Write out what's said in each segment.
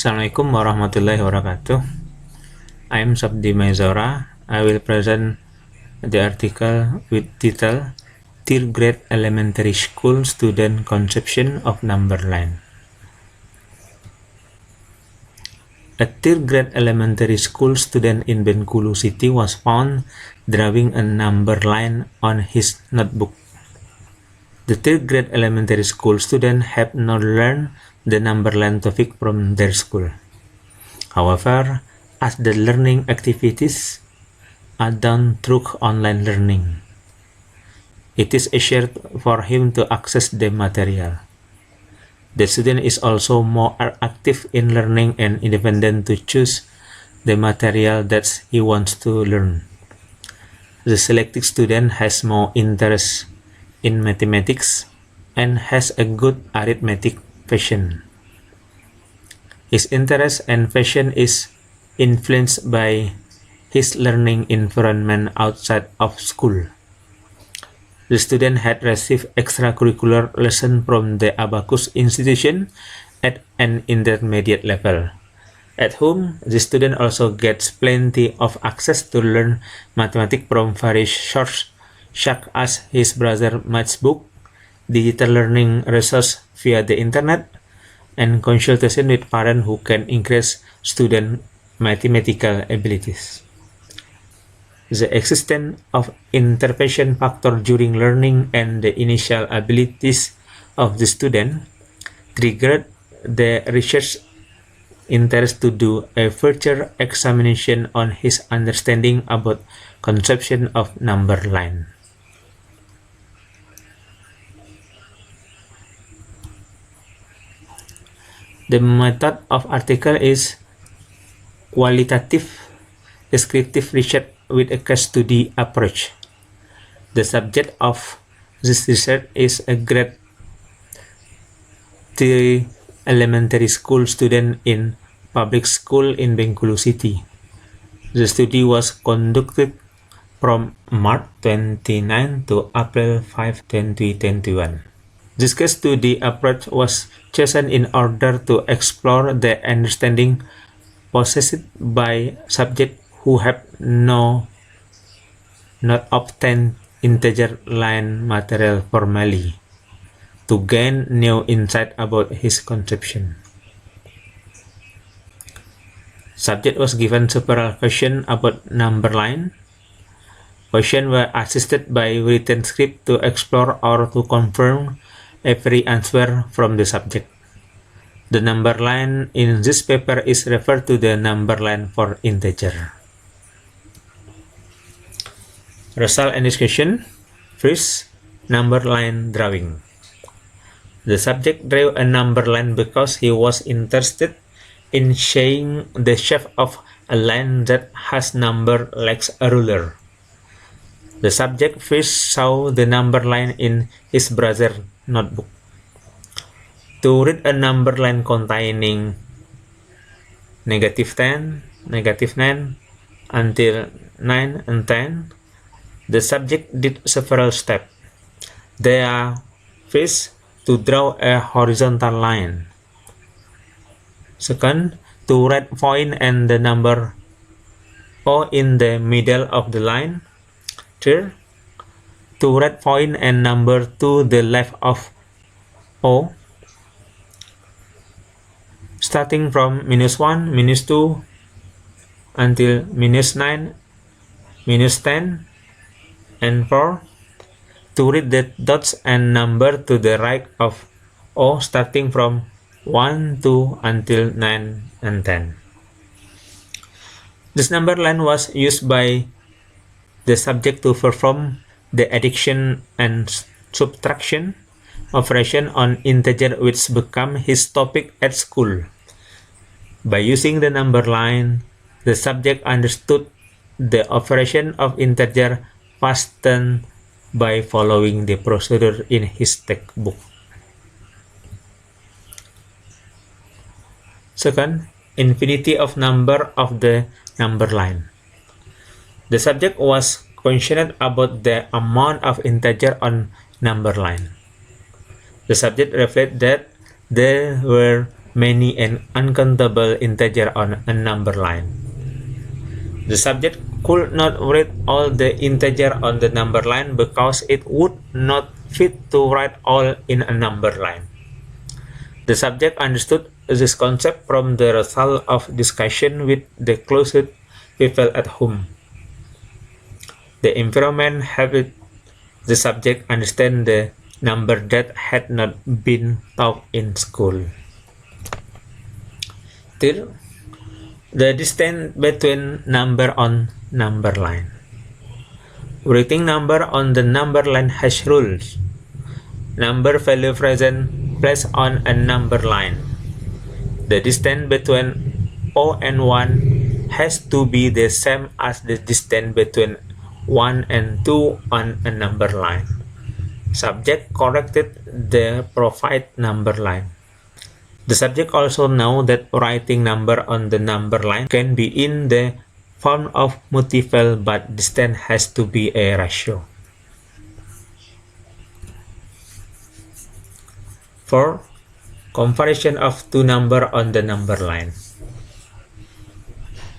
Assalamualaikum warahmatullahi wabarakatuh. I am Sabdi Maizora. I will present the article with title Third Grade Elementary School Student Conception of Number Line. A third grade elementary school student in Bengkulu City was found drawing a number line on his notebook. The third grade elementary school student had not learned the number line topic from their school. However, as the learning activities are done through online learning, it is easier for him to access the material. The student is also more active in learning and independent to choose the material that he wants to learn. The selected student has more interest in mathematics and has a good arithmetic passion. His interest and passion is influenced by his learning environment outside of school. The student had received extracurricular lessons from the Abacus institution at an intermediate level. At home, the student also gets plenty of access to learn mathematics from various sources, such as his brother's matchbook, digital learning resources via the internet, and consultation with parents who can increase student mathematical abilities. The existence of intervention factor during learning and the initial abilities of the student triggered the research interest to do a further examination on his understanding about conception of number line. The method of article is qualitative descriptive research with a case study approach. The subject of this research is a grade 3 elementary school student in public school in Bengkulu City. The study was conducted from March 29 to April 5, 2021. This case study approach was chosen in order to explore the understanding possessed by subjects who have not obtained integer line material formally, to gain new insight about his conception. Subject was given several questions about number line. Questions were assisted by written script to explore or to confirm every answer from the subject. The number line in this paper is referred to the number line for integer. Result and discussion. First, number line drawing. The subject drew a number line because he was interested in showing the shape of a line that has number like a ruler. The subject first saw the number line in his brother's notebook. To read a number line containing -10, -9, until 9 and 10, the subject did several steps. They are first, to draw a horizontal line. Second, to write point and the number O in the middle of the line. Third, to write point and number to the left of O, starting from -1, -2, until -9, -10, and 4, to read the dots and number to the right of O starting from 1, 2 until 9 and 10. This number line was used by the subject to perform the addition and subtraction operation on integer which become his topic at school. By using the number line, the subject understood the operation of integer faster by following the procedure in his textbook. Second, infinity of number of the number line. The subject was questioned about the amount of integer on number line. The subject reflected that there were many and uncountable integers on a number line. The subject could not read all the integers on the number line because it would not fit to write all in a number line. The subject understood this concept from the result of discussion with the closest people at home. The environment helped the subject understand the number that had not been taught in school. Third, the distance between number on number line. Writing number on the number line has rules. Number value present placed on a number line. The distance between 0 and 1 has to be the same as the distance between 1 and 2 on a number line. Subject corrected the provided number line. The subject also know that writing number on the number line can be in the form of multiple, but distance has to be a ratio. 4. Comparison of two numbers on the number line.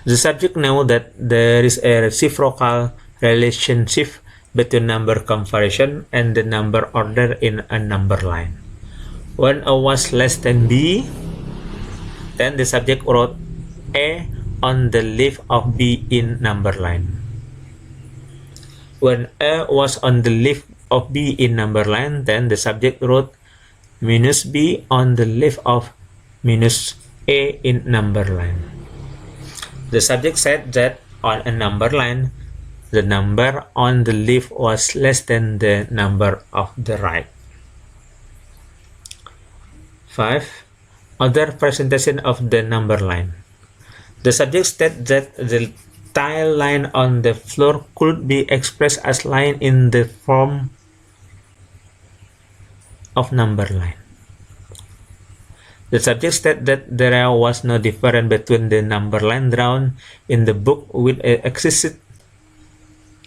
The subject know that there is a reciprocal relationship between number comparison and the number order in a number line. When A was less than B, then the subject wrote A on the left of B in number line. When A was on the left of B in number line, then the subject wrote minus B on the left of minus A in number line. The subject said that on a number line, the number on the left was less than the number of the right. 5. Other presentation of the number line. The subject stated that the tile line on the floor could be expressed as line in the form of number line. The subject stated that there was no difference between the number line drawn in the book with an explicit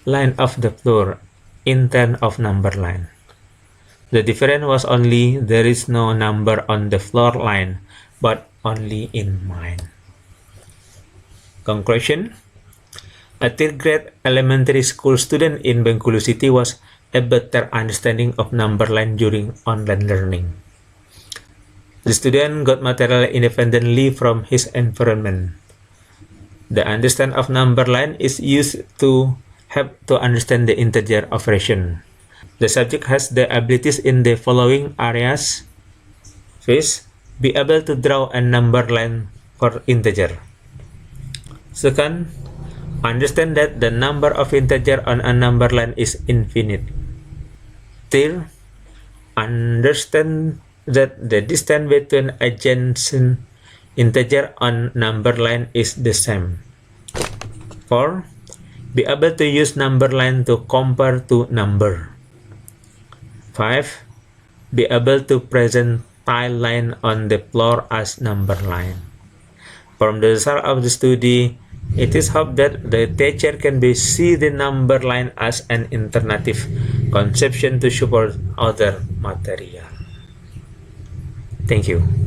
line of the floor in terms of number line. The difference was only there is no number on the floor line, but only in mine. Conclusion. A third grade elementary school student in Bengkulu City was a better understanding of number line during online learning. The student got material independently from his environment. The understanding of number line is used to help to understand the integer operation. The subject has the abilities in the following areas. First, be able to draw a number line for integer. Second, understand that the number of integer on a number line is infinite. Third, understand that the distance between adjacent integer on number line is the same. 4. Be able to use number line to compare two number. 5. Be able to present tile line on the floor as number line. From the result of the study, it is hoped that the teacher can see the number line as an alternative conception to support other material. Thank you.